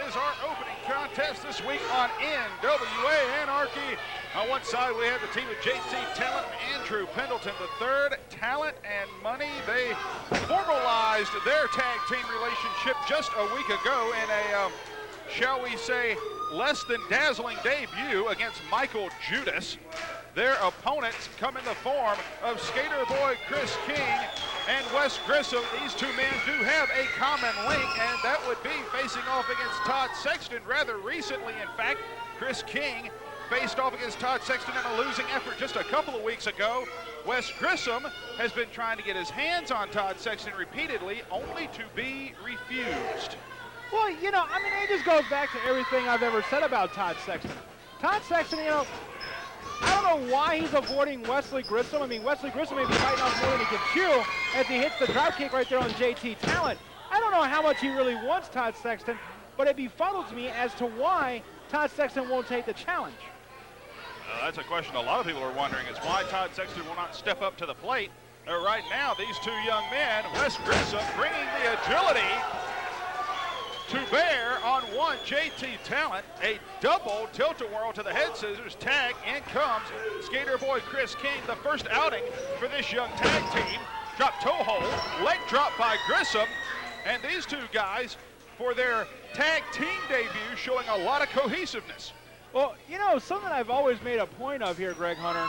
is our opening contest this week on NWA Anarchy. On one side, we have the team of JT Talent and Andrew Pendelton III. Talent and Money, they formalized their tag team relationship just a week ago in a, shall we say, less than dazzling debut against Michael Judas. Their opponents come in the form of Skater Boy Chris King and Wes Grissom. These two men do have a common link, and that would be facing off against Todd Sexton rather recently. In fact, Chris King faced off against Todd Sexton in a losing effort just a couple of weeks ago. Wes Grissom has been trying to get his hands on Todd Sexton repeatedly, only to be refused. Well, you know, I mean, it just goes back to everything I've ever said about Todd Sexton. Todd Sexton, you know, I don't know why he's avoiding Wesley Grissom. I mean, Wesley Grissom may be fighting off more than he can chew as he hits the drop kick right there on JT Talent. I don't know how much he really wants Todd Sexton, but it befuddles me as to why Todd Sexton won't take the challenge. That's a question a lot of people are wondering, is why Todd Sexton will not step up to the plate. Right now, these two young men, Wes Grissom bringing the agility to bear on one JT Talent, a double tilt-a-whirl to the head scissors tag. In comes Skater Boy Chris King, the first outing for this young tag team. Drop toe hold, leg drop by Grissom, and these two guys for their tag team debut showing a lot of cohesiveness. Well, you know, something I've always made a point of here, Greg Hunter,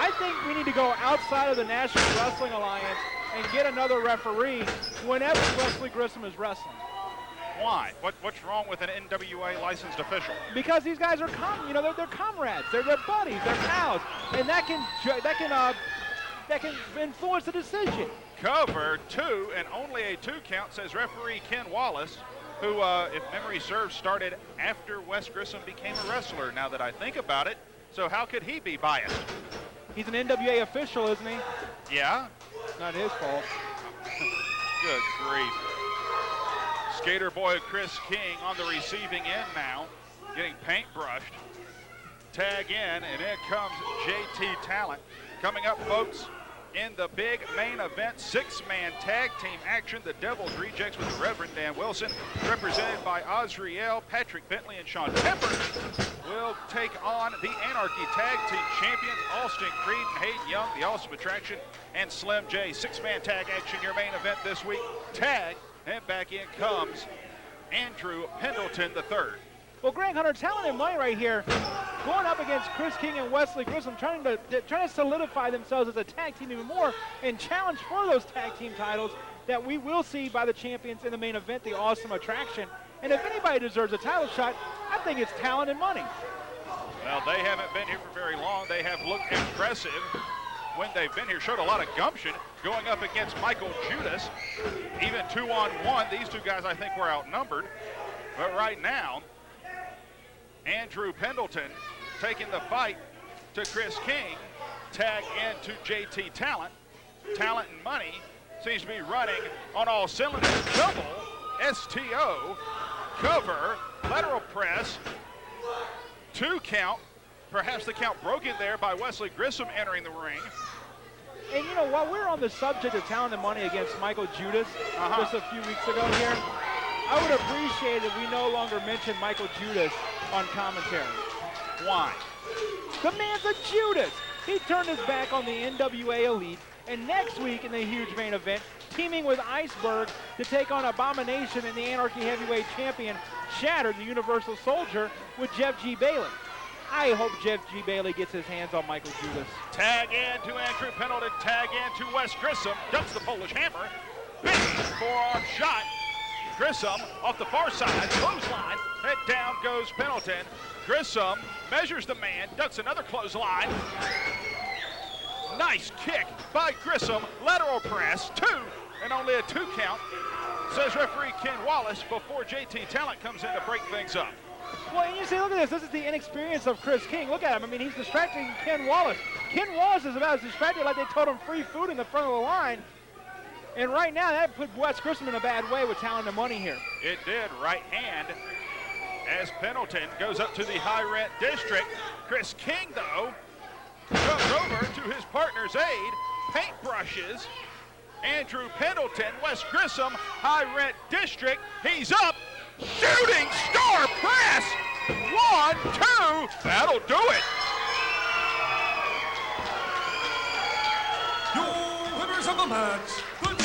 I think we need to go outside of the National Wrestling Alliance and get another referee whenever Wesley Grissom is wrestling. Why? What's wrong with an NWA licensed official? Because these guys are they're comrades, they're buddies, they're pals, and that can influence the decision. Cover two, and only a 2 count, says referee Ken Wallace, who, if memory serves, started after Wes Grissom became a wrestler. Now that I think about it, so how could he be biased? He's an NWA official, isn't he? Yeah. Not his fault. Good grief. Skater Boy Chris King on the receiving end now, getting paint brushed. Tag in, and in comes JT Talent. Coming up, folks, in the big main event, 6-man tag team action, the Devil's Rejects with the Reverend Dan Wilson, represented by Azriel, Patrick Bentley, and Sean Pepper, will take on the Anarchy Tag Team Champions, Austin Creed and Hayden Young, the Awesome Attraction, and Slim J. 6-man tag action, your main event this week. Tag. And back in comes Andrew Pendelton III. Well, Greg Hunter, Talent and Money right here, going up against Chris King and Wesley Grissom, trying to solidify themselves as a tag team even more and challenge for those tag team titles that we will see by the champions in the main event, the Awesome Attraction. And if anybody deserves a title shot, I think it's Talent and Money. Well, they haven't been here for very long. They have looked impressive when they've been here, showed a lot of gumption going up against Michael Judas. Even 2-on-1, these two guys I think were outnumbered. But right now, Andrew Pendelton taking the fight to Chris King. Tag into JT Talent. Talent and Money seems to be running on all cylinders. Double STO, cover, lateral press, 2 count. Perhaps the count broken there by Wesley Grissom entering the ring. And you know, while we're on the subject of Talent and Money against Michael Judas just a few weeks ago here, I would appreciate if we no longer mention Michael Judas on commentary. Why? The man's a Judas. He turned his back on the NWA Elite, and next week in the huge main event, teaming with Iceberg to take on Abomination and the Anarchy Heavyweight Champion, Shattered, the Universal Soldier, with Jeff G. Bailey. I hope Jeff G. Bailey gets his hands on Michael Judas. Tag in to Andrew Pendleton, tag in to Wes Grissom, ducks the Polish Hammer. Big forearm shot. Grissom off the far side, clothesline, head down goes Pendleton. Grissom measures the man, ducks another clothesline. Nice kick by Grissom, lateral press, 2, and only a 2 count, says referee Ken Wallace before JT Talent comes in to break things up. Well, and you say, look at this. This is the inexperience of Chris King. Look at him. I mean, he's distracting Ken Wallace. Ken Wallace is about as distracted like they told him free food in the front of the line. And right now, that put Wes Grissom in a bad way with Talent and Money here. It did. Right hand as Pendleton goes up to the high rent district. Chris King, though, comes over to his partner's aid. Paint brushes. Andrew Pendleton, Wes Grissom, high rent district. He's up. Shooting star! 2. That'll do it. Your winners of the match, the